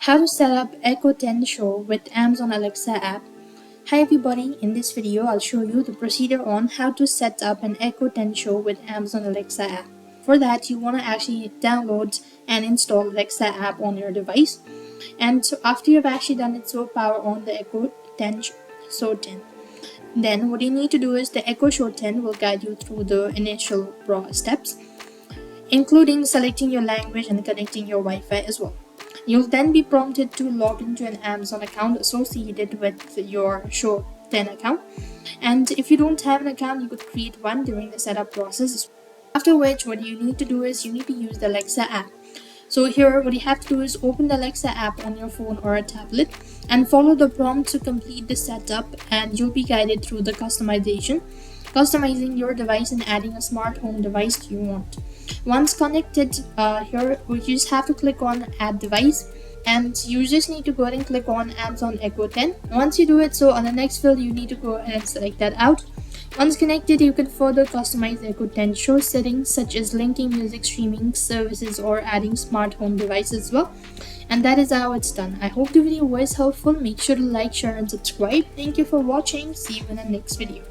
How to set up Echo 10 Show with Amazon Alexa app. Hi everybody, in this video I'll show you the procedure on how to set up an Echo 10 Show with Amazon Alexa app. For that you want to actually download and install Alexa app on your device, and so after you've actually done it, so power on the Echo 10 Show 10. Then what you need to do is the Echo Show 10 will guide you through the initial steps, including selecting your language and connecting your Wi-Fi as well. You'll then be prompted to log into an Amazon account associated with your Show 10 account. And if you don't have an account, you could create one during the setup process. After which, what you need to do is you need to use the Alexa app. So here, what you have to do is open the Alexa app on your phone or a tablet and follow the prompt to complete the setup, and you'll be guided through the customizing your device and adding a smart home device you want. Once connected, here you just have to click on add device, and you just need to go ahead and click on Amazon Echo 10. Once you do it, so on the next field you need to go ahead and select that out. Once connected, you can further customize Echo 10 Show settings such as linking music streaming services or adding smart home devices as well. And that is how it's done. I hope the video was helpful. Make sure to like, share and subscribe. Thank you for watching. See you in the next video.